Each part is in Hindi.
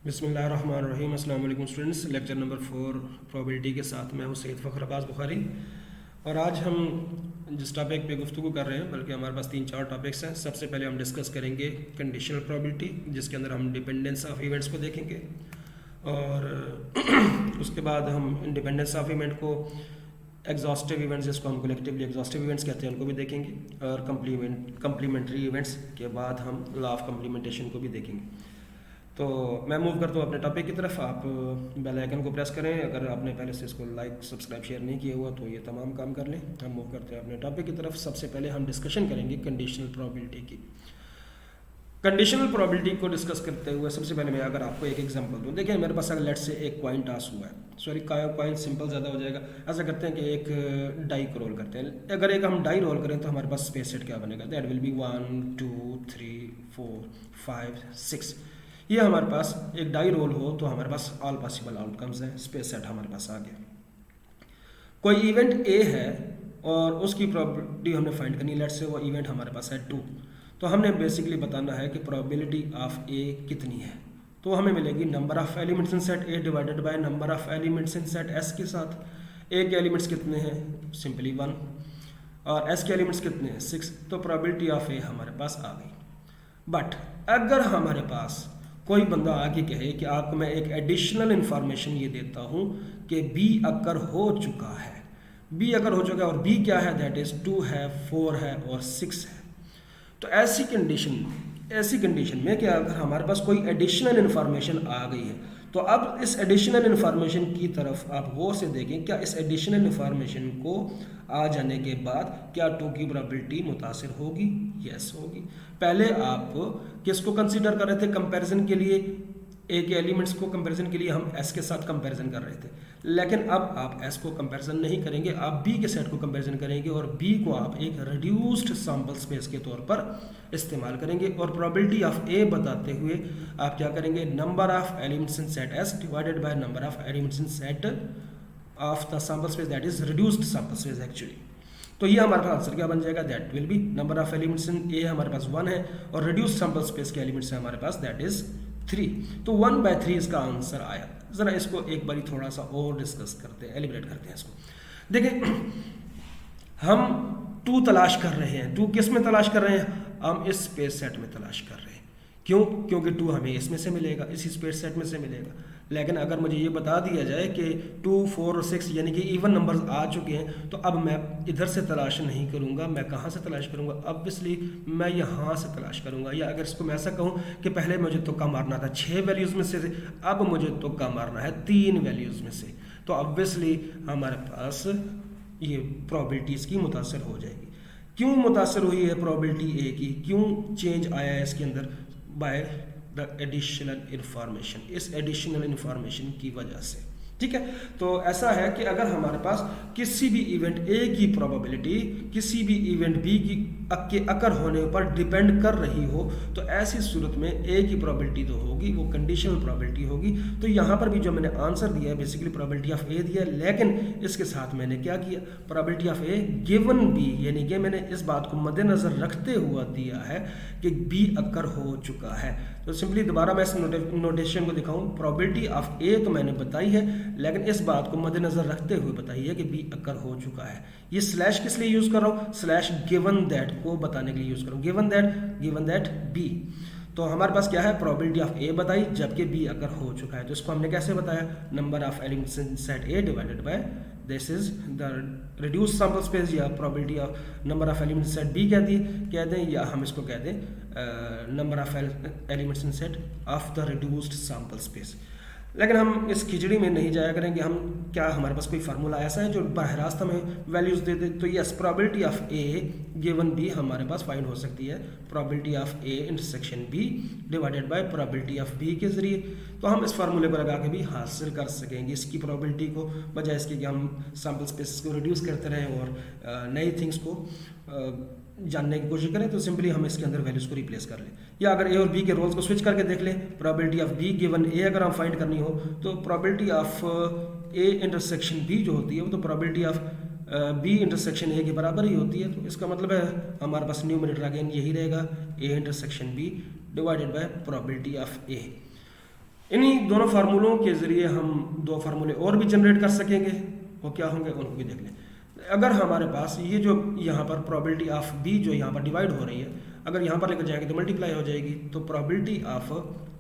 बिस्मिल्लाहिर्रहमानिर्रहीम। अस्सलाम वालेकुम स्टूडेंट्स। लेक्चर नंबर 4 प्रोबेबिलिटी के साथ मैं हूँ सैयद फ़खर अब्बास बुखारी। और आज हम जिस टॉपिक पे गुफ्तगू कर रहे हैं, बल्कि हमारे पास 3-4 टॉपिक्स हैं। सबसे पहले हम डिस्कस करेंगे कंडीशनल प्रोबेबिलिटी, जिसके अंदर हम डिपेंडेंस ऑफ इवेंट्स को देखेंगे, और उसके बाद हम इंडिपेंडेंस ऑफ इवेंट को, एग्जॉस्टिव इवेंट्स जिसको हम कलेक्टिवली एग्जॉस्टिव इवेंट्स कहते हैं, उनको भी देखेंगे, और कंप्लीमेंट्री इवेंट्स के बाद हम लॉ ऑफ कंप्लीमेंटेशन को भी देखेंगे। तो मैं मूव करता हूँ अपने टॉपिक की तरफ। आप बेल आइकन को प्रेस करें। अगर आपने पहले से इसको लाइक सब्सक्राइब शेयर नहीं किया हुआ तो ये तमाम काम कर लें। हम मूव करते हैं अपने टॉपिक की तरफ। सबसे पहले हम डिस्कशन करेंगे कंडीशनल प्रोबेबिलिटी की। कंडीशनल प्रोबेबिलिटी को डिस्कस करते हुए सबसे पहले मैं अगर आपको एक एग्जांपल दूँ, देखिए मेरे पास अगर लेट से एक कॉइन टॉस हुआ है, सॉरी कॉइन सिंपल ज़्यादा हो जाएगा। ऐसा करते हैं कि एक डाई को रोल करते हैं। अगर एक हम डाई रोल करें तो हमारे पास स्पेस सेट क्या बनेगा, दैट विल बी 1 2 3 4 5 6। ये हमारे पास एक डाई रोल हो तो हमारे पास ऑल पॉसिबल आउटकम्स हैं, स्पेस सेट हमारे पास आ गया। कोई इवेंट ए है और उसकी प्रोबेबिलिटी हमने फाइंड करनी है। लेट्स से वो इवेंट हमारे पास है 2, तो हमने बेसिकली बताना है कि प्रोबेबिलिटी ऑफ ए कितनी है। तो हमें मिलेगी number of elements in set A divided by number of elements in set S के साथ। ए के एलिमेंट्स कितने हैं, सिंपली 1, और एस के एलिमेंट्स कितने हैं, 6। तो प्रोबेबिलिटी ऑफ ए हमारे पास आ गई। बट अगर हमारे पास कोई बंदा आके कहे कि आपको मैं एक एडिशनल इंफॉर्मेशन ये देता हूँ कि बी अकर हो चुका है, बी अकर हो चुका है, और बी क्या है, दैट इज 2 है, 4 है और 6 है। तो ऐसी कंडीशन में कि अगर हमारे पास कोई एडिशनल इंफॉर्मेशन आ गई है, तो अब इस एडिशनल इंफॉर्मेशन की तरफ आप गौर से देखें। क्या इस एडिशनल इंफॉर्मेशन को आ जाने के बाद क्या 2 की प्रोबेबिलिटी मुतासिर होगी? यस होगी। पहले आप किसको कंसीडर कर रहे थे कंपैरिजन के लिए? ए के एलिमेंट्स को कंपैरिजन के लिए हम एस के साथ कंपैरिजन कर रहे थे, लेकिन अब आप एस को कंपैरिजन नहीं करेंगे, आप बी के सेट को कंपैरिजन करेंगे, और बी को आप एक रिड्यूस्ड सैंपल स्पेस के तौर पर इस्तेमाल करेंगे। और प्रोबेबिलिटी ऑफ ए बताते हुए आप क्या करेंगे, number of elements in set S divided by number of elements in set of the sample space, that is reduced sample space actually. तो ये हमारे पास आंसर क्या बन जाएगा, that will be number of elements in A हमारे पास 1 है, और रिड्यूस्ड सैंपल स्पेस के एलिमेंट्स है हमारे पास, दैट इज 3। तो 1/3 इसका आंसर आया। जरा इसको एक बारी थोड़ा सा और डिस्कस करते हैं, एलिब्रेट करते हैं इसको। देखिए हम 2 तलाश कर रहे हैं। 2 किस में तलाश कर रहे हैं, हम इस स्पेस सेट में तलाश कर रहे हैं। क्यों? क्योंकि 2 हमें इसमें से मिलेगा, इसी स्पेस सेट में से मिलेगा। लेकिन अगर मुझे ये बता दिया जाए कि 2 4 और 6 यानी कि इवन नंबर्स आ चुके हैं, तो अब मैं इधर से तलाश नहीं करूँगा, मैं कहाँ से तलाश करूँगा? ऑब्वियसली मैं यहाँ से तलाश करूँगा। या अगर इसको मैं ऐसा कहूँ कि पहले मुझे तुक्का मारना था 6 वैल्यूज़ में से, अब मुझे तुक्का मारना है 3 वैल्यूज़ में से, तो ऑब्वियसली हमारे पास ये प्रोबेबिलिटीज़ की मुतासर हो जाएगी। क्यों मुतासर हुई है प्रोबेबिलिटी ए की, क्यों चेंज आया है इसके अंदर? बाय द एडिशनल इंफॉर्मेशन, इस एडिशनल इंफॉर्मेशन की वजह से। ठीक है, तो ऐसा है कि अगर हमारे पास किसी भी इवेंट ए की प्रोबेबिलिटी किसी भी इवेंट बी की के अकर होने पर डिपेंड कर रही हो, तो ऐसी सूरत में ए की प्रोबेबिलिटी तो होगी, वो कंडीशनल प्रोबेबिलिटी होगी। तो यहाँ पर भी जो मैंने आंसर दिया है, बेसिकली प्रोबेबिलिटी ऑफ ए दिया है, लेकिन इसके साथ मैंने क्या किया, probability of A given B, यानी कि मैंने इस बात को मद्देनजर रखते हुआ दिया है कि बी अकर हो चुका है। तो सिंपली दोबारा मैं इस नोटेशन को दिखाऊं, प्रोबेबिलिटी ऑफ ए तो मैंने बताई है, लेकिन इस बात को मद्देनजर रखते हुए बताई है कि बी अकर हो चुका है। ये स्लैश किस लिए यूज कर रहा हूँ, स्लैश गिवन दैट को बताने के लिए यूज करूँ, गिवन दैट बी। तो हमारे पास क्या है, प्रोबेबिलिटी ऑफ ए बताई, जबकि बी अकर हो चुका है। तो इसको हमने कैसे बताया, number of elements in set A divided by this is the reduced sample space, या probability of number of elements set B कह दें, या हम इसको कह दें number of elements in set of the reduced sample space. लेकिन हम इस खिचड़ी में नहीं जाया करेंगे। हम क्या, हमारे पास कोई फार्मूला ऐसा है जो बरह रास्त हमें वैल्यूज दे दे? तो yes, probability of A given B हमारे पास फाइंड हो सकती है probability of A intersection B divided by probability of B के जरिए। तो हम इस फार्मूले को लगा के भी हासिल कर सकेंगे इसकी प्रोबेबिलिटी को, बजाय इसके कि हम सैम्पल स्पेस को रिड्यूस करते रहें और नई थिंग्स को जानने की कोशिश करें। तो सिंपली हम इसके अंदर वैल्यूज को रिप्लेस कर लें, या अगर ए और बी के रोल्स को स्विच करके देख लें। Probability of B given A अगर हम फाइंड करनी हो, तो probability of A intersection B जो होती है, वो तो probability of B intersection A के बराबर ही होती है। तो इसका मतलब है हमारे पास न्यूमरेटर अगेन यही रहेगा, A intersection B divided by probability of A. इन्हीं दोनों फार्मूलों के ज़रिए हम दो फार्मूले और भी जनरेट कर सकेंगे। वो क्या होंगे उनको भी देख लें। अगर हमारे पास ये जो यहाँ पर प्रोबेबिलिटी ऑफ बी जो यहाँ पर डिवाइड हो रही है, अगर यहाँ पर लेकर जाएंगे तो मल्टीप्लाई हो जाएगी, तो probability of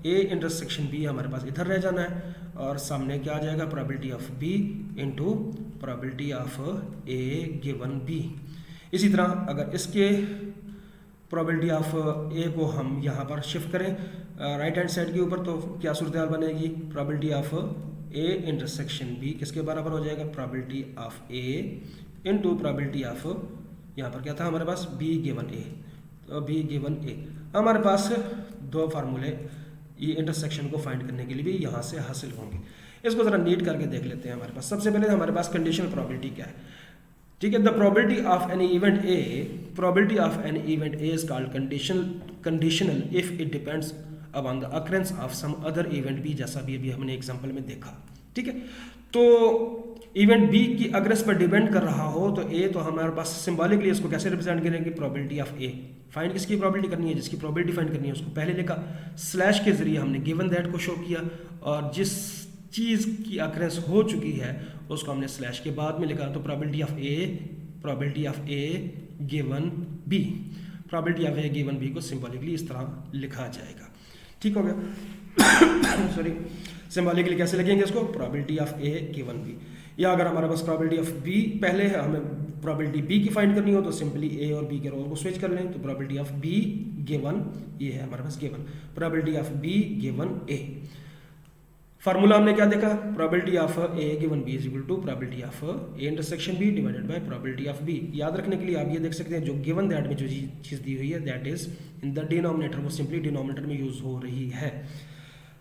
A intersection B हमारे पास इधर रह जाना है और सामने क्या आ जाएगा, probability of B into probability of A given B. इसी तरह अगर इसके प्रोबेबिलिटी ऑफ ए को हम यहाँ पर शिफ्ट करें राइट हैंड साइड के ऊपर, तो क्या सूरत हाल बनेगी, probability of A intersection B किसके बराबर हो जाएगा, probability of A into probability of, यहाँ पर क्या था हमारे पास, बी गिवन ए। तो बी गिवन ए हमारे पास दो फार्मूले ये इंटरसेक्शन को फाइंड करने के लिए भी यहाँ से हासिल होंगे। इसको ज़रा नीट करके देख लेते हैं। हमारे पास सबसे पहले हमारे पास कंडीशनल प्रोबेबिलिटी क्या है, ठीक है। The probability of any event A, probability of any event A is called conditional if it depends upon the occurrence of some other event B, जैसा भी अभी हमने एग्जांपल में देखा, ठीक है। तो इवेंट बी की अगर इस पर डिपेंड कर रहा हो तो ए, तो हमारे पास सिंबॉलिकली इसको कैसे रिप्रेजेंट करेंगे, प्रोबेबिलिटी ऑफ ए। फाइंड किसकी प्रोबेबिलिटी करनी है, जिसकी प्रोबेबिलिटी फाइंड करनी है उसको पहले लिखा, स्लैश के जरिए हमने गिवन दैट को शो किया, और जिस चीज़ की अकरेंस हो चुकी है उसको हमने स्लैश के बाद में लिखा। तो probability of A given B, probability of A given B को सिंबॉलिकली इस तरह लिखा जाएगा, ठीक हो गया। सॉरी, सिंबॉलिकली कैसे लिखेंगे इसको, probability of A given B. या अगर हमारे पास प्रोबेबिलिटी ऑफ बी पहले है, हमें प्रोबेबिलिटी बी की फाइंड करनी हो तो सिंपली ए और बी के रोल को स्विच कर लें। तो प्रोबेबिलिटी ऑफ बी गिवन, ये है हमारे पास given, probability of B given A. Formula हमने क्या देखा, probability of A given B is equal to probability of A intersection B divided by probability of B. याद रखने के लिए आप ये देख सकते हैं, जो गिवन दैट में जो चीज़ दी हुई है that is in the denominator, वो सिंपली डिनोमिनेटर में यूज हो रही है।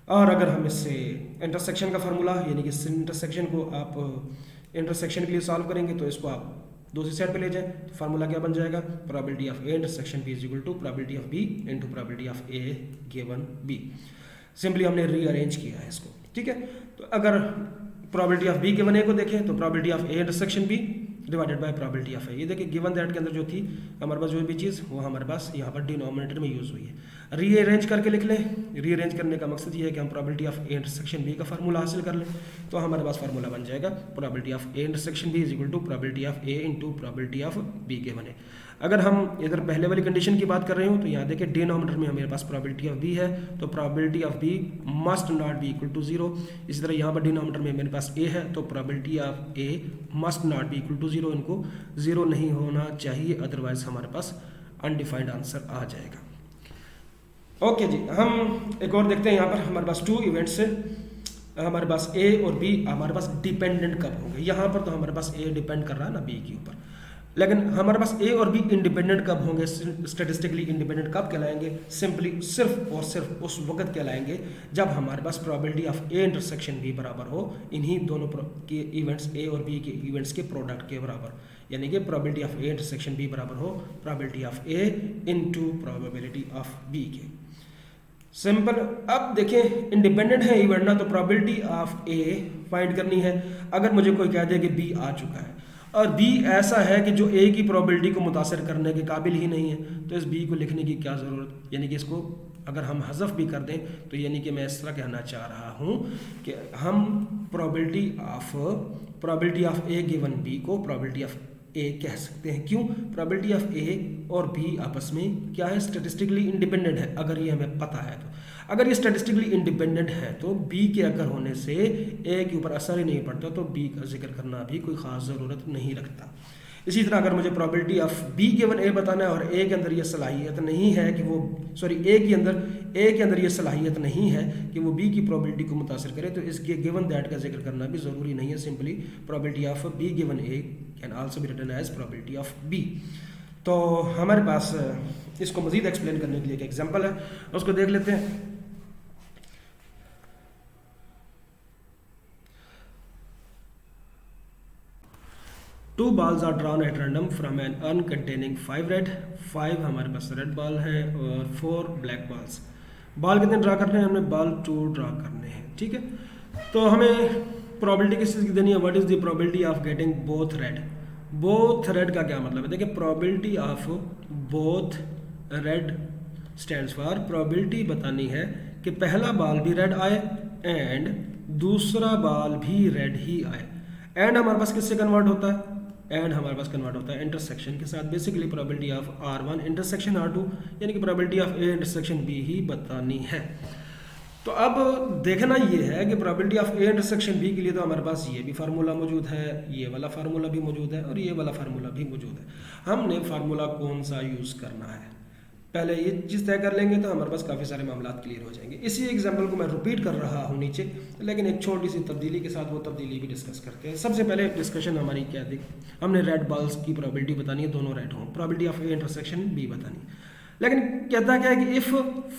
और अगर हम इससे इंटरसेक्शन का फार्मूला, यानी कि इस इंटरसेक्शन को आप इंटरसेक्शन के लिए सॉल्व करेंगे तो इसको आप दूसरी साइड पे ले जाएं, तो फार्मूला क्या बन जाएगा, probability of A intersection B is equal to probability of B into probability of A given B. Simply हमने रीअरेंज किया है इसको, ठीक है। तो अगर probability of B given A को देखें तो probability of A intersection B divided by probability of A. ये देखिए गिवन दैट के अंदर जो थी हमारे पास जो भी चीज़, वो हमारे पास यहाँ पर डिनोमिनेटर में यूज़ हुई है। रीअरेंज करके लिख लें। रीअरेंज करने का मकसद ये है कि हम probability of A intersection B का फार्मूला हासिल कर लें। तो हमारे पास फार्मूला बन जाएगा probability of A intersection B is equal to probability of A into probability of B given A. अगर हम इधर पहले वाली कंडीशन की बात कर रहे हो तो यहाँ देखिए डिनोमिनेटर में हमारे पास प्रोबेबिलिटी ऑफ बी है, तो probability of B must not be equal to zero. इसी तरह यहाँ पर डिनोमिनेटर में मेरे पास ए है, तो probability of A must not be equal to zero, इनको जीरो नहीं होना चाहिए, अदरवाइज हमारे पास अनडिफाइंड आंसर आ जाएगा। ओके जी, हम एक और देखते हैं। यहाँ पर हमारे पास टू इवेंट्स है, हमारे पास ए और बी हमारे पास डिपेंडेंट कब होंगे। यहाँ पर तो हमारे पास ए डिपेंड कर रहा है ना बी के ऊपर, लेकिन हमारे पास ए और बी इंडिपेंडेंट कब होंगे, स्टेटिस्टिकली इंडिपेंडेंट कब कहलाएंगे, सिंपली सिर्फ और सिर्फ उस वक्त कहलाएंगे जब हमारे पास probability of A intersection B बराबर हो इन्हीं दोनों के इवेंट्स, ए और बी के इवेंट्स के प्रोडक्ट के बराबर, यानी कि probability of A intersection B बराबर हो probability of A into probability of B के। सिंपल। अब देखें इंडिपेंडेंट है इवेंट ना, तो प्रोबेबिलिटी ऑफ ए फाइंड करनी है। अगर मुझे कोई कह दे कि बी आ चुका है और बी ऐसा है कि जो ए की प्रोबेबिलिटी को मुतासर करने के काबिल ही नहीं है, तो इस बी को लिखने की क्या ज़रूरत, यानी कि इसको अगर हम हज़फ भी कर दें तो यानी कि मैं इस तरह कहना चाह रहा हूँ कि हम probability of A given B को प्रोबेबिलिटी ऑफ ए कह सकते हैं। क्यों, प्रोबेबिलिटी ऑफ ए और बी आपस में क्या है, स्टैटिस्टिकली इंडिपेंडेंट है। अगर ये हमें पता है तो, अगर ये स्टैटिस्टिकली इंडिपेंडेंट है तो बी के अगर होने से ए के ऊपर असर ही नहीं पड़ता, तो बी का जिक्र करना भी कोई ख़ास ज़रूरत नहीं रखता। इसी तरह अगर मुझे प्रोबेबिलिटी ऑफ बी गिवन ए बताना है और ए के अंदर ये सलाहियत नहीं है कि वो, सॉरी ए के अंदर ये सलाहियत नहीं है कि वो बी की प्रोबेबिलिटी को मुतासर करे, तो इसके गिवन दैट का जिक्र करना भी ज़रूरी नहीं है। Simply probability of B given A can also be written as probability of B. तो हमारे पास इसको मज़ीद एक्सप्लेन करने के लिए एक एग्जाम्पल है, उसको देख लेते हैं। Two balls are drawn at random from an urn containing 5 red, 5 हमारे पास रेड बॉल है और 4 ब्लैक बॉल्स। बॉल कितने ड्रा करने हैं, हमें बॉल 2 ड्रा करने हैं, ठीक है। तो हमें प्रोबेबिलिटी किस चीज़ की देनी है, what is the probability of getting both red. Both red का क्या मतलब है, देखिए probability of both red stands for, probability बतानी है कि पहला बॉल भी रेड आए एंड दूसरा बॉल भी रेड ही आए। एंड हमारे पास किससे कन्वर्ट होता है? एंड हमारे पास कन्वर्ट होता है इंटरसेक्शन के साथ। Basically probability of R1 intersection R2 यानी कि probability of A intersection B ही बतानी है। तो अब देखना ये है कि probability of A intersection B के लिए तो हमारे पास ये भी फार्मूला मौजूद है, ये वाला फार्मूला भी मौजूद है और ये वाला फार्मूला भी मौजूद है। हमने फार्मूला कौन सा यूज़ करना है पहले ये चीज़ तय कर लेंगे तो हमारे पास काफ़ी सारे मामला क्लियर हो जाएंगे। इसी एग्जाम्पल को मैं रिपीट कर रहा हूँ नीचे, लेकिन एक छोटी सी तब्दीली के साथ वो तब्दीली भी डिस्कस करते हैं। सबसे पहले डिस्कशन हमारी क्या थी, हमने रेड बॉल्स की प्रोबेबिलिटी बतानी है, दोनों रेड हों, probability of A intersection B बतानी है। लेकिन कहता क्या है कि if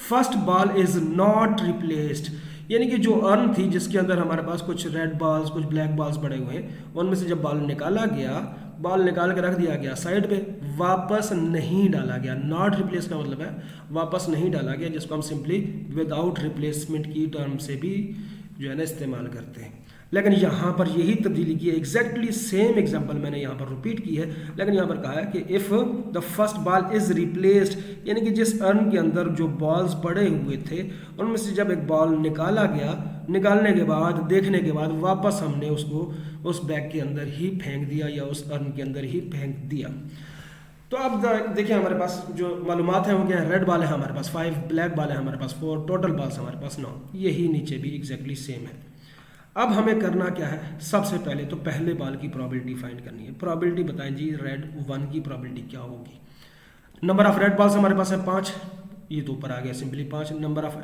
first ball is not replaced, यानी कि जो अर्न थी जिसके अंदर हमारे पास कुछ रेड बॉल्स कुछ ब्लैक बॉल्स पड़े हुए हैं, उनमें से जब बॉल निकाला गया, बॉल निकाल के रख दिया गया साइड पे, वापस नहीं डाला गया। नॉट रिप्लेस का मतलब है वापस नहीं डाला गया, जिसको हम सिंपली विदाउट रिप्लेसमेंट की टर्म से भी जो है ना इस्तेमाल करते हैं। लेकिन यहाँ पर यही तब्दीली की है, एग्जैक्टली सेम एग्जांपल मैंने यहाँ पर रिपीट की है, लेकिन यहाँ पर कहा है कि if the first ball is replaced, यानी कि जिस अर्न के अंदर जो बॉल्स पड़े हुए थे उनमें से जब एक बॉल निकाला गया, निकालने के बाद देखने के बाद वापस हमने उसको उस बैग के अंदर ही फेंक दिया या उस अर्न के अंदर ही फेंक दिया। तो अब देखिए हमारे पास जो मालूमात है वो क्या है, रेड बॉल है हमारे पास 5, ब्लैक बॉल है हमारे पास 4, टोटल बॉल्स हमारे पास 9, यही नीचे भी एग्जैक्टली सेम है। अब हमें करना क्या है, सबसे पहले तो पहले बॉल की प्रोबेबिलिटी फाइंड करनी है। प्रोबेबिलिटी बताएं जी, रेड 1 की प्रोबेबिलिटी क्या होगी। नंबर ऑफ रेड बॉल्स हमारे पास है 5, ये तो ऊपर आ गया simply 5। Number of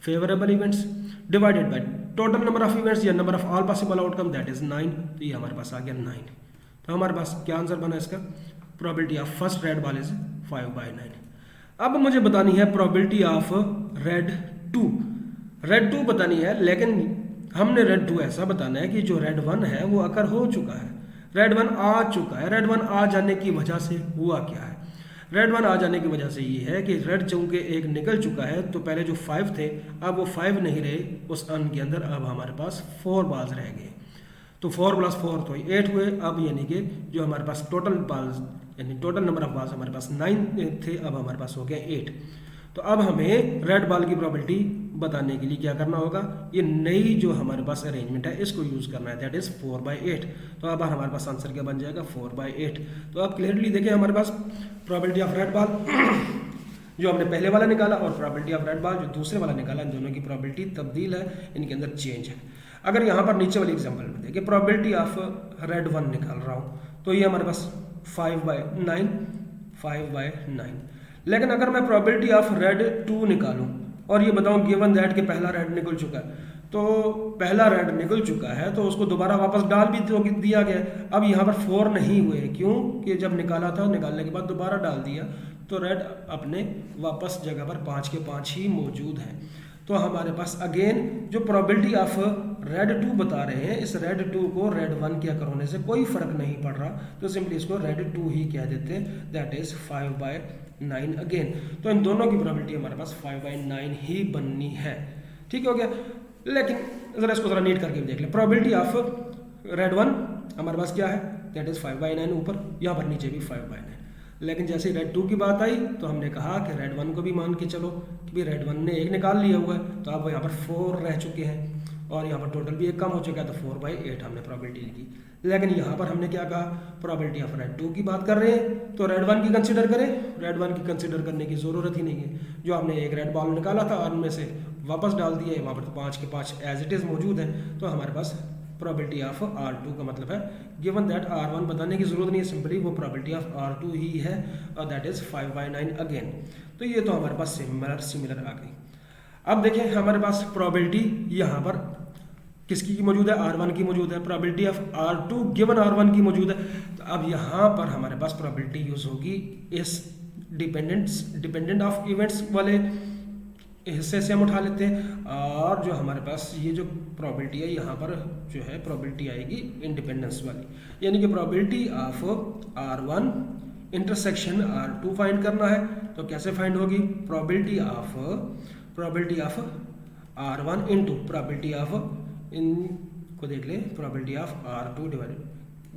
favourable events divided by total number of events या number of all possible outcome that is 9, तो ये हमारे पास आ गया 9। तो हमारे पास क्या आंसर बना इसका, probability of first red ball is 5/9। अब मुझे बतानी है प्रोबेबिलिटी ऑफ रेड 2, रेड 2 बतानी है, लेकिन हमने रेड 2 ऐसा बताना है कि जो रेड 1 है वो अकर हो चुका है, रेड 1 आ चुका है। रेड 1 आ जाने की वजह से हुआ क्या है, रेड 1 आ जाने की वजह से ये है कि रेड चूंकि एक निकल चुका है, तो पहले जो 5 थे अब वो 5 नहीं रहे उस अर्न के अंदर, अब हमारे पास 4 बॉल्स रह गए। तो 4 + 4 तो 8 हुए। अब यानी कि जो हमारे पास टोटल बॉल्स यानी टोटल नंबर ऑफ बॉल्स हमारे पास 9 थे, अब हमारे पास हो गया 8। तो अब हमें रेड बॉल की प्रोबेबिलिटी बताने के लिए क्या करना होगा, ये नई जो हमारे पास अरेंजमेंट है इसको यूज़ करना है, दैट इज़ 4/8। तो अब हमारे पास आंसर क्या बन जाएगा, 4/8। तो अब क्लियरली देखिए हमारे पास प्रोबेबिलिटी ऑफ रेड बॉल जो हमने पहले वाला निकाला और प्रोबेबिलिटी ऑफ रेड बॉल जो दूसरे वाला निकाला, इन दोनों की प्रोबेबिलिटी तब्दील है, इनके अंदर चेंज है। अगर यहाँ पर नीचे वाली एग्जाम्पल में देखिए प्रोबेबिलिटी ऑफ रेड 1 निकाल रहा हूँ, तो ये हमारे पास 5/9। लेकिन अगर मैं प्रोबेबिलिटी ऑफ रेड 2 निकालूं और ये बताऊं गिवन दैट कि पहला रेड निकल चुका है, तो पहला रेड निकल चुका है तो उसको दोबारा वापस डाल भी तो दिया गया। अब यहाँ पर 4 नहीं हुए, क्यों कि जब निकाला था निकालने के बाद दोबारा डाल दिया तो रेड अपने वापस जगह पर 5 के 5 ही मौजूद हैं। तो हमारे पास अगेन जो प्रोबेबिलिटी ऑफ रेड 2 बता रहे हैं, इस रेड 2 को रेड 1 के अकर होने से कोई फर्क नहीं पड़ रहा, तो सिंपली इसको रेड 2 ही कह देते हैं, दैट इज 5/9 अगेन। तो इन दोनों की प्रोबेबिलिटी हमारे पास 5/9 ही बननी है। ठीक हो गया। लेकिन जरा इसको जरा नीट करके देख लें। प्रोबेबिलिटी ऑफ रेड 1 हमारे पास क्या है, दैट इज 5/9 ऊपर, यहाँ पर नीचे भी 5/9। लेकिन जैसे रेड 2 की बात आई तो हमने कहा कि रेड 1 को भी मान के चलो कि भाई रेड 1 ने एक निकाल लिया हुआ है, तो अब यहाँ पर 4 रह चुके हैं और यहाँ पर टोटल भी एक कम हो चुका है, तो 4/8 हमने प्रोबेबिलिटी लिखी। लेकिन यहाँ पर हमने क्या कहा, प्रोबेबिलिटी ऑफ रेड 2 की बात कर रहे हैं तो रेड 1 की कंसिडर करें, रेड 1 की कंसिडर करने की ज़रूरत ही नहीं है। जो हमने एक रेड बॉल निकाला था और उनमें से वापस डाल दिया है, वहाँ पर तो 5 के 5 एज इट इज़ मौजूद हैं, तो हमारे पास प्रोबेबिलिटी ऑफ R2 का मतलब है गिवन दैट R1 बताने की जरूरत नहीं है, सिंपली वो प्रोबेबिलिटी ऑफ R2 ही है और दैट इज 5/9 अगेन। तो ये तो हमारे पास सिमिलर आ गई। अब देखें हमारे पास प्रोबेबिलिटी यहाँ पर किसकी मौजूद है, R1 की मौजूद है, probability of R2 given R1 की मौजूद है। तो अब यहाँ पर हमारे पास प्रोबेबिलिटी यूज होगी इस डिपेंडेंट ऑफ इवेंट्स वाले हिस्से से हम उठा लेते हैं, और जो हमारे पास ये जो प्रोबेबिलिटी है यहाँ पर जो है प्रोबेबिलिटी आएगी इंडिपेंडेंस वाली, यानी कि probability of R1 intersection R2 find करना है। तो कैसे फाइंड होगी, probability of R1 into probability of इनको देख लें, probability of R2 divided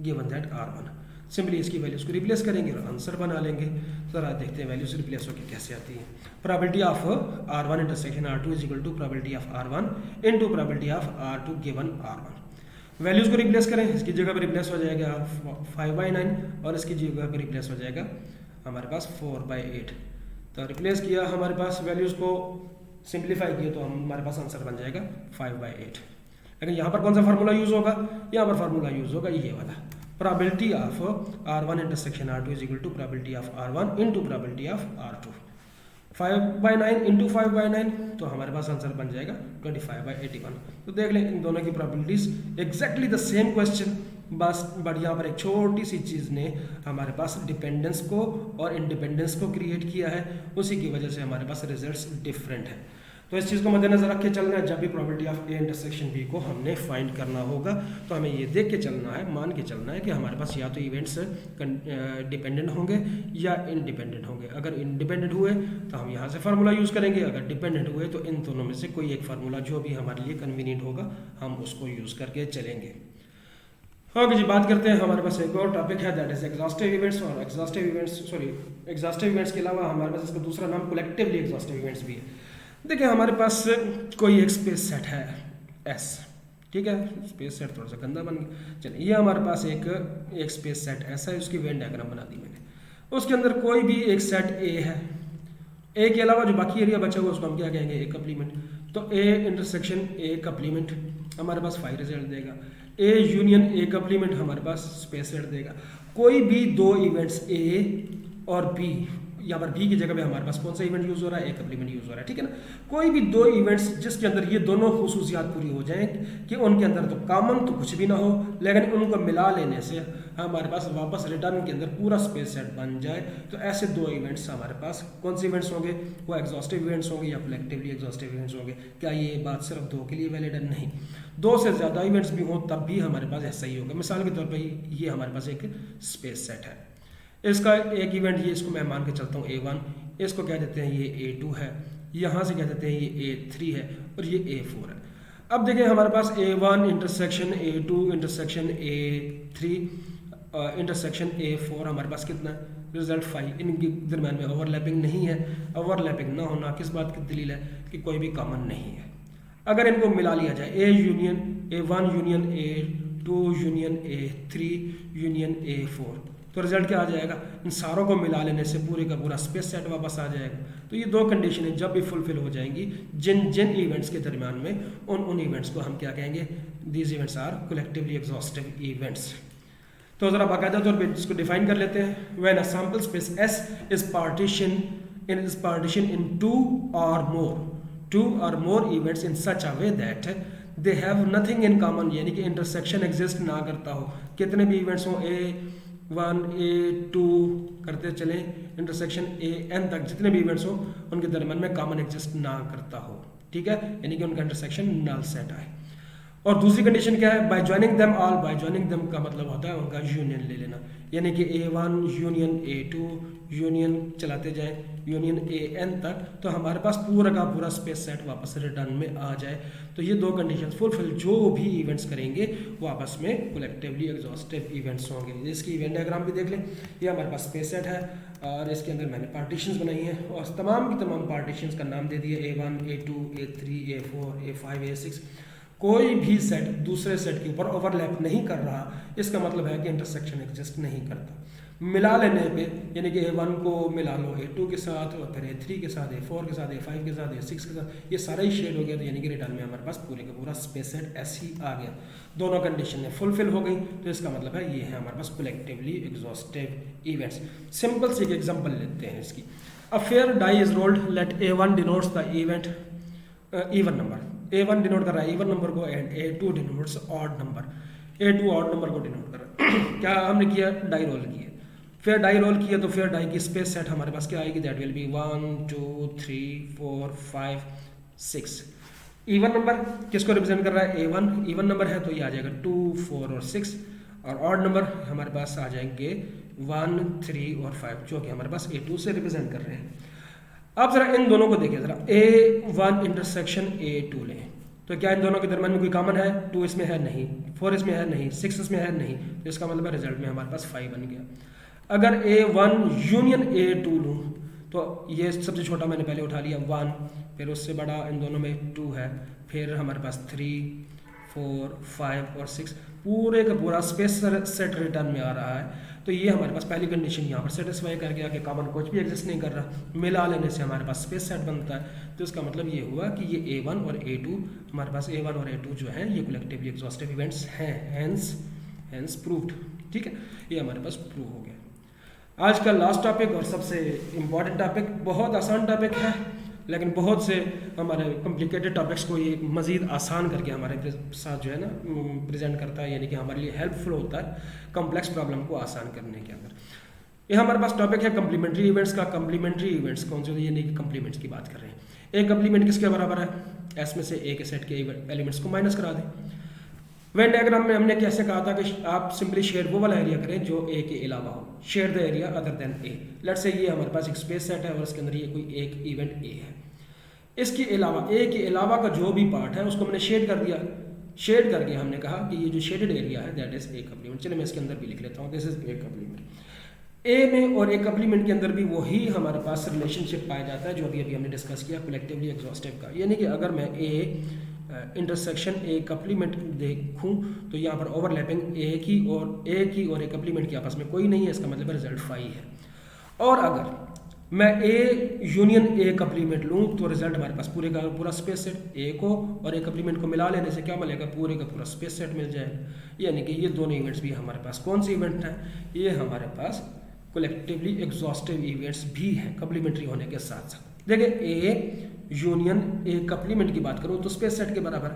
given that R1। Simply इसकी वैल्यूज़ को रिप्लेस करेंगे और आंसर बना लेंगे। तो जरा देखते हैं वैल्यूज़ रिप्लेस होकर कैसे आती हैं। Probability of R1 intersection R2 is equal to probability of R1 into probability of R2 given R1। Values को रिप्लेस करें, इसकी जगह पर रिप्लेस हो जाएगा 5/9 और इसकी जगह पर रिप्लेस हो जाएगा हमारे पास 4/8। तो रिप्लेस किया हमारे पास, वैल्यूज़ को सिंप्लीफाई किया तो हमारे पास आंसर बन जाएगा 5/8। लेकिन यहाँ पर कौन सा फार्मूला यूज़ होगा, यहाँ पर फार्मूला यूज़ होगा ये वाला, probability of R1 intersection R2 is equal to probability of R1 into probability of R2। 5/9 into 5/9 तो हमारे पास आंसर बन जाएगा 25/81। तो देख लें इन दोनों की probabilities exactly the same question, बस बट यहाँ पर एक छोटी सी चीज़ ने हमारे पास डिपेंडेंस को और इंडिपेंडेंस को क्रिएट किया है, उसी की वजह से हमारे पास रिजल्ट्स डिफरेंट हैं। तो इस चीज़ को मद्देनजर रख के चलना है, जब भी probability of A intersection B को हमने फाइंड करना होगा तो हमें ये देख के चलना है, मान के चलना है कि हमारे पास या तो इवेंट्स डिपेंडेंट होंगे या इंडिपेंडेंट होंगे। अगर इंडिपेंडेंट हुए तो हम यहाँ से फार्मूला यूज़ करेंगे, अगर डिपेंडेंट हुए तो इन दोनों में से कोई एक फार्मूला जो भी हमारे लिए कन्वीनियंट होगा हम उसको यूज़ करके चलेंगे। ओके जी, बात करते हैं। हमारे पास एक और टॉपिक है दैट इज एग्जॉस्टिव इवेंट्स, और एग्जॉस्टिव इवेंट्स के अलावा हमारे पास इसका दूसरा नाम कलेक्टिवली एग्जॉस्टिव इवेंट्स भी है। देखिए हमारे पास कोई एक स्पेस सेट है S, ठीक है, स्पेस सेट थोड़ा सा गंदा बन गया, चलिए ये हमारे पास एक स्पेस सेट S है, उसकी वेन डायग्राम बना दी मैंने। उसके अंदर कोई भी एक सेट A है, A के अलावा जो बाकी एरिया बचा हुआ उसको हम क्या कहेंगे, A कप्लीमेंट। तो A इंटरसेक्शन A कप्लीमेंट हमारे पास 5 रिजल्ट देगा, A यूनियन A कप्लीमेंट हमारे पास स्पेस सेट देगा। कोई भी दो इवेंट्स A और B, यहाँ पर B की जगह पे हमारे पास कौन सा इवेंट यूज हो रहा है, एक कप्लीमेंट यूज हो रहा है, ठीक है ना। कोई भी दो इवेंट्स जिसके अंदर ये दोनों खुसूसियात पूरी हो जाएं कि उनके अंदर तो कॉमन तो कुछ भी ना हो, लेकिन उनको मिला लेने से हमारे पास वापस रिटर्न के अंदर पूरा स्पेस सेट बन जाए, तो ऐसे दो इवेंट्स हमारे पास कौन से इवेंट्स होंगे, वो एग्जॉस्टिव इवेंट्स होंगे या कलेक्टिवली एग्जॉस्टिव इवेंट्स होंगे। क्या ये बात सिर्फ दो के लिए वैलिड है? नहीं, दो से ज़्यादा इवेंट्स भी हों तब भी हमारे पास ऐसा ही होगा। मिसाल के तौर पर ये हमारे पास एक स्पेस सेट है, इसका एक इवेंट ये, इसको मैं मान के चलता हूँ A1, इसको कह देते हैं ये A2 है, यहाँ से कह देते हैं ये A3 है और ये A4 है। अब देखिए हमारे पास A1 intersection A2 intersection A3 intersection A4 हमारे पास कितना है, रिजल्ट 5। इनके दरम्यान में ओवरलैपिंग नहीं है। ओवरलैपिंग ना होना किस बात की दलील है, कि कोई भी कॉमन नहीं है। अगर इनको मिला लिया जाए, A1 union A2 union A3 union A4, तो रिजल्ट क्या आ जाएगा, इन सारों को मिला लेने से पूरे का पूरा स्पेस सेट वापस आ जाएगा। तो ये दो कंडीशनें जब भी फुलफिल हो जाएंगी, जिन जिन इवेंट्स के दरमियान में, उन इवेंट्स को हम क्या कहेंगे, these events are collectively exhaustive events. तो ज़रा बाकायदा तौर पर इसको डिफाइन कर लेते हैं। When a sample space S is partition in two or more events in such a way that they have nothing in common, यानी कि इंटरसेक्शन एग्जिस्ट ना करता हो। कितने भी इवेंट्स हों, A1 A2 करते चलें इंटरसेक्शन AN तक, जितने भी इवेंट्स हो उनके दरमियान में कॉमन एग्जिस्ट ना करता हो, ठीक है, यानी कि उनका इंटरसेक्शन नल सेट आए। और दूसरी कंडीशन क्या है, by joining them all. By joining them का मतलब होता है उनका यूनियन ले लेना, यानी कि A1 यूनियन A2 यूनियन चलाते जाएं यूनियन AN तक, तो हमारे पास पूरा का पूरा स्पेस सेट वापस रिटर्न में आ जाए। तो ये दो कंडीशंस फुलफिल जो भी इवेंट्स करेंगे वो आपस में कलेक्टिवली एग्जॉस्टिव इवेंट्स होंगे। इसकी इवेंट डायग्राम भी देख लें, ये हमारे पास स्पेस सेट है और इसके अंदर मैंने पार्टीशंस बनाई हैं और तमाम की तमाम पार्टीशंस का नाम दे दिए, A1 A2 A3 A4 A5 A6। कोई भी सेट दूसरे सेट के ऊपर ओवरलैप नहीं कर रहा, इसका मतलब है कि इंटरसेक्शन एग्जिस्ट नहीं करता। मिला लेने पे, यानी कि A1 को मिला लो A2 के साथ और फिर A3 के साथ A4 के साथ A5 के साथ A6 के साथ, ये सारा ही शेड हो गया, तो यानी कि रिटर्न में हमारे पास पूरे का पूरा स्पेस सेट ऐसे ही आ गया। दोनों कंडीशन फुलफिल हो गई, तो इसका मतलब है ये है हमारे पास कलेक्टिवली एग्जॉस्टिव इवेंट्स। सिंपल सी एक एग्जाम्पल लेते हैं इसकी। A fair die is rolled, let A1 denotes the event even number. A1 denote कर रहा है इवन नंबर को and A2 denotes odd number, A2 odd number को डिनोट कर रहा है। क्या हमने किया, डाई रोल किया, फिर डाई रोल किया, तो फिर डाई की स्पेस सेट हमारे पास क्या आएगी, that will B 1 2 3 4 5 6। Even number किसको रिप्रेजेंट कर रहा है, A1 इवन नंबर है तो ये आ जाएगा 2 4 और 6, और ऑड नंबर हमारे पास आ जाएंगे 1 3 और 5, जो कि हमारे पास A2 से रिप्रेजेंट कर रहे हैं। आप जरा इन दोनों को देखिए, जरा A1 इंटरसेक्शन A2 लें, तो क्या इन दोनों के दरम्यान में कोई कॉमन है? 2 इसमें है नहीं, 4 इसमें है नहीं, 6 इसमें है नहीं, तो इसका मतलब है रिजल्ट में हमारे पास 5 बन गया। अगर A1 यूनियन A2 लूँ तो ये सबसे छोटा मैंने पहले उठा लिया 1, फिर उससे बड़ा इन दोनों में 2 है, फिर हमारे पास 3, 4, 5 और 6, पूरे का पूरा स्पेस सेट रिटर्न में आ रहा है। तो ये हमारे पास पहली कंडीशन यहाँ पर सेटिस्फाई कर गया कि कॉमन कुछ भी एग्जिस्ट नहीं कर रहा, मिला लेने से हमारे पास स्पेस सेट बनता है। तो इसका मतलब ये हुआ कि ये A1 और A2, हमारे पास A1 और A2 जो है ये कलेक्टिवली एग्जॉस्टिव इवेंट्स हैं, हेंस प्रूव्ड। ठीक है, ये हमारे पास प्रूव हो गया। आज का लास्ट टॉपिक और सबसे इम्पॉर्टेंट टॉपिक, बहुत आसान टॉपिक है लेकिन बहुत से हमारे कॉम्प्लिकेटेड टॉपिक्स को ये मज़ीद आसान करके हमारे साथ जो है ना प्रेजेंट करता है, यानी कि हमारे लिए हेल्पफुल होता है कॉम्प्लेक्स प्रॉब्लम को आसान करने के अंदर। ये हमारे पास टॉपिक है कम्प्लीमेंट्री इवेंट्स का। कम्प्लीमेंट्री इवेंट्स कौन से? यानी कि कम्प्लीमेंट्स की बात कर रहे हैं। एक कम्प्लीमेंट किसके बराबर है? एस में से ए के सेट के एलिमेंट्स को माइनस करा दें। वेन डायग्राम में हमने कैसे कहा था कि आप सिंपली शेयर वो वाला एरिया करें जो ए के अलावा हो, share the area other than A. Let's say ये हमारे पास एक स्पेस सेट है और इसके अंदर ये कोई एक इवेंट ए है, इसके अलावा ए के अलावा का जो भी पार्ट है उसको हमने शेड कर दिया। शेड करके हमने कहा कि ये जो शेडेड एरिया है दैट इज ए कम्प्लीमेंट। चलिए मैं इसके अंदर भी लिख लेता हूँ, दिस इज ए कम्प्लीमेंट। ए में और ए कम्प्लीमेंट के अंदर भी वही हमारे पास रिलेशनशिप पाया जाता है जो अभी हमने डिस्कस किया कलेक्टिवली एग्जॉस्टिव का। यानी कि अगर मैं ए इंटरसेक्शन ए कम्प्लीमेंट देखूं तो यहाँ पर ओवरलैपिंग ए की और ए कम्प्लीमेंट के आपस में कोई नहीं है, इसका मतलब रिजल्ट 5 है। और अगर मैं ए यूनियन ए कम्प्लीमेंट लूँ तो रिजल्ट हमारे पास पूरे का पूरा स्पेस सेट ए को और ए कम्प्लीमेंट को मिला लेने से क्या मिलेगा? पूरे का पूरा स्पेस सेट मिल जाएगा। यानी कि ये दोनों इवेंट्स भी हमारे पास कौन से इवेंट हैं? ये हमारे पास कलेक्टिवली एग्जॉस्टिव इवेंट्स भी हैं कम्प्लीमेंट्री होने के साथ साथ। देखिए ए यूनियन ए कम्प्लीमेंट की बात करूं तो स्पेस सेट के बराबर।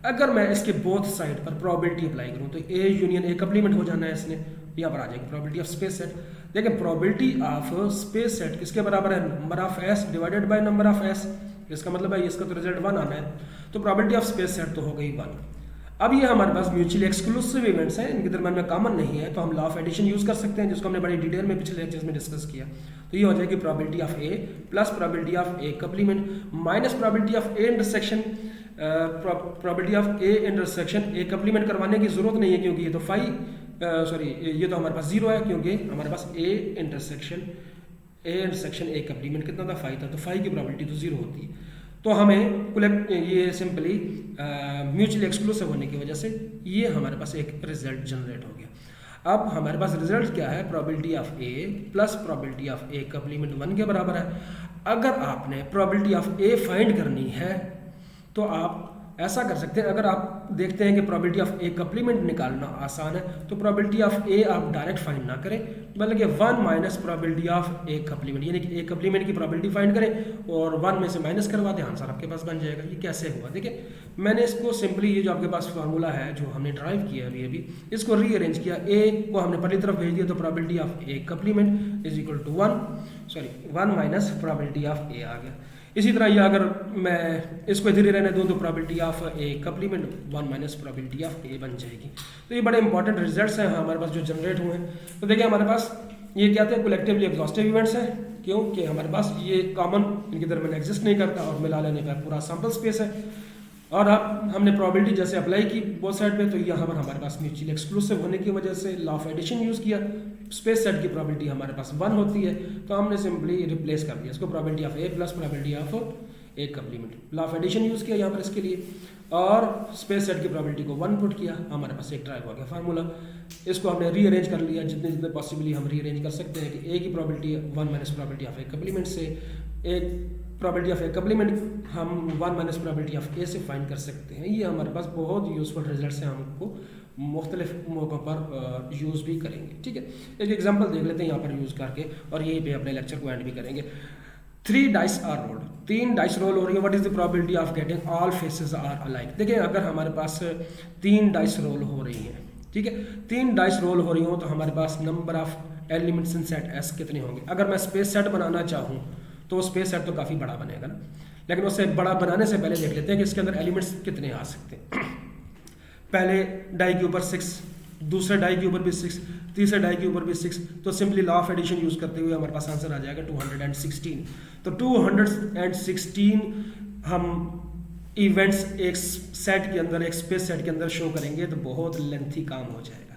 अगर मैं इसके बोथ साइड पर प्रोबेबिलिटी अप्लाई करूं तो ए यूनियन ए कम्प्लीमेंट हो जाना है, इसने यहाँ पर आ जाएगी प्रोबेबिलिटी ऑफ स्पेस सेट। देखिए प्रोबेबिलिटी ऑफ स्पेस सेट किसके बराबर है? Number of S divided by number of S. इसका मतलब है इसका तो रिजल्ट 1 आना है, तो प्रोबेबिलिटी ऑफ स्पेस सेट तो हो गई 1। अब ये हमारे पास म्यूचुअली एक्सक्लूसिव इवेंट्स हैं, इनके दरम्यान में कॉमन नहीं है, तो हम लॉ ऑफ एडिशन यूज कर सकते हैं जिसको हमने बड़ी डिटेल में पिछले लेक्चर्स में डिस्कस किया। तो ये हो जाएगी probability of A plus probability of A complement minus probability of A intersection. Probability of A intersection A complement करवाने की जरूरत नहीं है क्योंकि ये तो ये तो हमारे पास 0 है, क्योंकि हमारे पास ए इंटरसेक्शन ए कम्प्लीमेंट कितना था? 5 था, तो 5 की प्रोबेबिलिटी तो 0 होती है। तो हमें ये सिंपली म्यूचुअली एक्सक्लूसिव होने की वजह से ये हमारे पास एक रिजल्ट जनरेट हो गया। अब हमारे पास रिजल्ट क्या है? Probability of A plus probability of A complement 1 के बराबर है। अगर आपने प्रोबेबिलिटी ऑफ ए फाइंड करनी है तो आप ऐसा कर सकते हैं, अगर आप देखते हैं कि प्रोबेबिलिटी ऑफ ए कम्प्लीमेंट निकालना आसान है तो प्रोबेबिलिटी ऑफ ए आप डायरेक्ट फाइंड ना करें, बल्कि 1 minus probability of A complement, यानी कि ए कम्प्लीमेंट की प्रोबेबिलिटी फाइंड करें और 1 में से माइनस करवा दें, आंसर आपके पास बन जाएगा। ये कैसे हुआ? देखिए मैंने इसको सिंपली ये जो आपके पास फार्मूला है जो हमने ड्राइव किया अभी इसको रीअरेंज किया। ए को हमने पहली तरफ भेज दिया तो probability of A complement is equal to 1 minus probability of A आ गया। इसी तरह ये अगर मैं इसको इधर ही रहने दूँ तो probability of A complement 1 minus probability of A बन जाएगी। तो ये बड़े इंपॉर्टेंट रिजल्ट्स हैं हमारे पास जो जनरेट हुए हैं। तो देखिए हमारे पास ये क्या थे? कलेक्टिवली एग्जॉस्टिव इवेंट्स हैं, क्योंकि हमारे पास ये कॉमन इनके दरमियान एग्जिस्ट नहीं करता और मिला लेने पर पूरा सैम्पल स्पेस है। और अब हमने प्रोबेबिलिटी जैसे अप्लाई की बोथ साइड पे, तो यहाँ पर हमारे पास म्यूचुअली एक्सक्लूसिव होने की वजह से लॉ ऑफ एडिशन यूज़ किया। स्पेस सेट की प्रोबेबिलिटी हमारे पास 1 होती है, तो हमने सिंपली रिप्लेस कर दिया इसको probability of A plus probability of A complement. Law of addition use किया यहाँ पर इसके लिए और स्पेस सेट की प्रोबेबिलिटी को 1 पुट किया, हमारे पास एक ड्राइव हो गया फार्मूला। इसको हमने रीअरेंज कर लिया जितने पॉसिबली हम रीअरेंज कर सकते हैं कि ए की probability 1 minus probability of A complement से एक प्रोबेबिलिटी ऑफ ए कम्प्लीमेंट हम 1 माइनस प्रोबेबिलिटी ऑफ ए से फाइंड कर सकते हैं। ये हमारे पास बहुत यूजफुल रिजल्ट्स हैं, हमको मुख्तलिफ मौक़ों पर यूज़ भी करेंगे। ठीक है, एक एग्जांपल देख लेते हैं यहाँ पर यूज़ करके और यहीं पे अपने लेक्चर को एंड भी करेंगे। 3 dice are rolled, 3 dice roll हो रही है। What is the probability of getting all faces are alike? देखिए अगर हमारे पास 3 डाइस रोल हो रही हैं, ठीक है, 3 डाइस रोल हो रही हो तो हमारे पास number of elements in set S कितने होंगे? अगर मैं स्पेस सेट बनाना चाहूँ तो स्पेस सेट तो काफ़ी बड़ा बनेगा ना, लेकिन उससे बड़ा बनाने से पहले देख लेते हैं कि इसके अंदर एलिमेंट्स कितने आ सकते हैं। पहले डाई के ऊपर 6, दूसरे डाई के ऊपर भी 6, तीसरे डाई के ऊपर भी 6, तो simply law of addition use करते हुए हमारे पास आंसर आ जाएगा 216। तो 216 हम इवेंट्स एक सेट के अंदर, एक स्पेस सेट के अंदर शो करेंगे तो बहुत लेंथी काम हो जाएगा।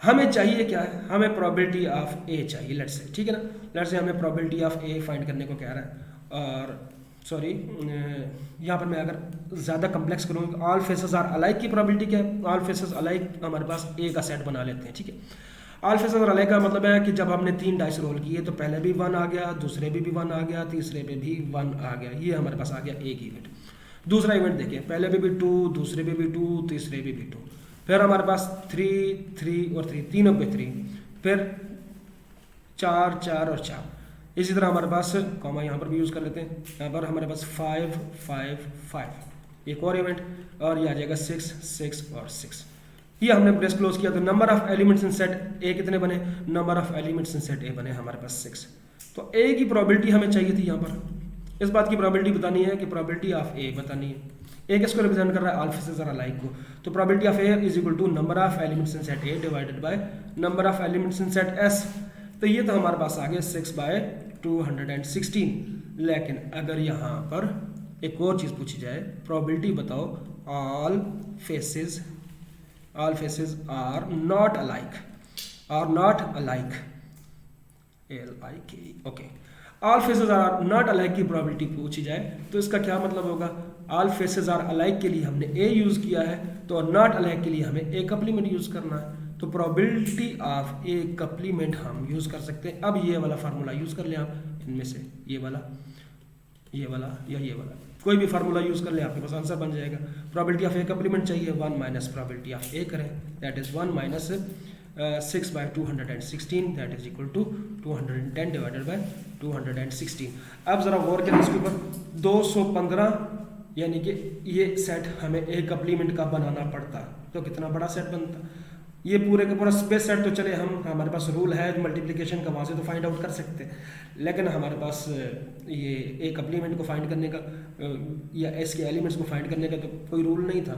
हमें चाहिए क्या है, हमें प्रोबेबिलिटी ऑफ ए चाहिए, लेट्स से, ठीक है ना। लेट्स से हमें प्रोबेबिलिटी ऑफ ए फाइंड करने को कह रहा है, और सॉरी यहाँ पर मैं अगर ज़्यादा कम्प्लेक्स करूँ, ऑल फेसेस आर अलाइक की प्रोबेबिलिटी क्या है, ऑल फेसेस अलाइक हमारे पास ए का सेट बना लेते हैं, ठीक है। ऑल फेसेस अलाइक का मतलब है कि जब हमने 3 डाइस रोल किए तो पहले भी 1 आ गया, दूसरे पे भी 1 आ गया, तीसरे पे भी 1 आ गया, ये हमारे पास आ गया एक इवेंट। दूसरा इवेंट देखिए, पहले पे भी 2, दूसरे पे भी 2, तीसरे पे भी 2, फिर हमारे पास 3, 3 और 3, तीनों पे 3, फिर 4, 4 और 4। इसी तरह हमारे पास कॉमा यहाँ पर भी यूज़ कर लेते हैं, यहाँ पर हमारे पास 5, 5, 5 एक और इवेंट, और ये आ जाएगा 6, 6 और 6। ये हमने ब्रेस क्लोज किया तो number of elements in set ए कितने बने, number of elements in set ए बने हमारे पास 6। तो ए की प्रोबेबिलिटी हमें चाहिए थी यहाँ पर, इस बात की प्रोबेबिलिटी बतानी है कि प्रोबेबिलिटी ऑफ ए बतानी है। ए किसको रिप्रेजेंट कर रहा है, ऑल फेसेस आर अलाइक को, तो probability of A is equal to number of elements in set A divided by number of elements in set S. तो ये तो हमारे पास आ गया 6/216। लेकिन अगर यहाँ पर एक और चीज़ पूछी जाए, प्रोबेबिलिटी बताओ all faces are not alike, LIKE, okay, all faces are not alike की प्रोबेबिलिटी पूछी जाए तो इसका क्या मतलब होगा, ऑल फेसेस आर अलाइक के लिए हमने ए यूज़ किया है, तो नॉट अलाइक के लिए हमें ए कप्लीमेंट यूज़ करना है, तो प्रोबेबिलिटी ऑफ ए कप्लीमेंट हम यूज़ कर सकते हैं। अब ये वाला फार्मूला यूज़ कर लें आप, इनमें से ये वाला या ये वाला, कोई भी फार्मूला यूज़ कर लें, आपके पास आंसर बन जाएगा। प्रोबेबिलिटी ऑफ ए कप्लीमेंट चाहिए, 1 माइनस प्रोबेबिलिटी ऑफ ए करें, that is 1 minus 6/216, that is equal to 210 divided by 216। अब ज़रा गौर करें इसके ऊपर, 215 यानी कि ये सेट हमें ए कप्लीमेंट का बनाना पड़ता तो कितना बड़ा सेट बनता। ये पूरे का पूरा स्पेस सेट तो चले हम, हमारे पास रूल है मल्टीप्लिकेशन का, वहाँ से तो फाइंड आउट कर सकते हैं, लेकिन हमारे पास ये ए कप्लीमेंट को फाइंड करने का या एस के एलिमेंट्स को फाइंड करने का तो कोई रूल नहीं था।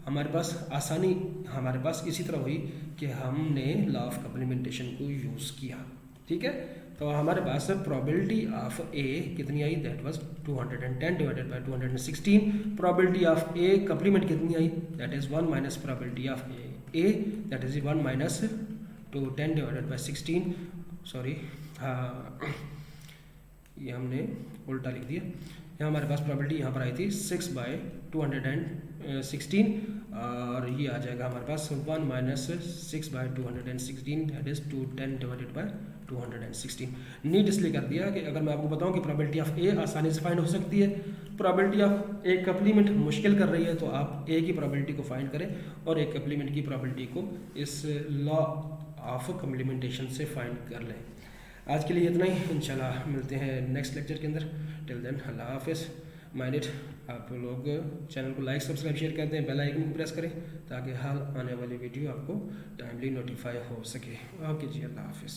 हमारे पास आसानी हमारे पास इसी तरह हुई कि हमने लॉ ऑफ कम्प्लीमेंटेशन को यूज़ किया, ठीक है। तो हमारे पास प्रोबेबिलिटी ऑफ ए कितनी आई, that was 210 divided by 216। Probability of A complement कितनी आई, that is 1 minus probability of A, that is 1 minus 210 divided by 16, sorry हाँ ये हमने उल्टा लिख दिया। यहाँ हमारे पास प्रोबेबिलिटी यहाँ पर आई थी 6/216 और ये आ जाएगा हमारे पास 1 minus 6/216, that is 210 divided by 216। Neat इसलिए कर दिया कि अगर मैं आपको बताऊं कि प्रोबेबिलिटी ऑफ ए आसानी से फाइंड हो सकती है, प्रोबेबिलिटी ऑफ ए कप्लीमेंट मुश्किल कर रही है, तो आप ए की प्रोबेबिलिटी को फाइंड करें और ए कप्लीमेंट की प्रोबेबिलिटी को इस लॉ ऑफ कम्प्लीमेंटेशन से फाइंड कर लें। आज के लिए इतना ही, इंशाल्लाह मिलते हैं नेक्स्ट लेक्चर के अंदर। टिल देन अल्लाह हाफिज़। माइंडेड आप लोग चैनल को लाइक सब्सक्राइब शेयर कर दें, बेल आइकन को प्रेस करें ताकि हाल आने वाली वीडियो आपको टाइमली नोटिफाई हो सके। ओके जी, अल्लाह हाफिज़।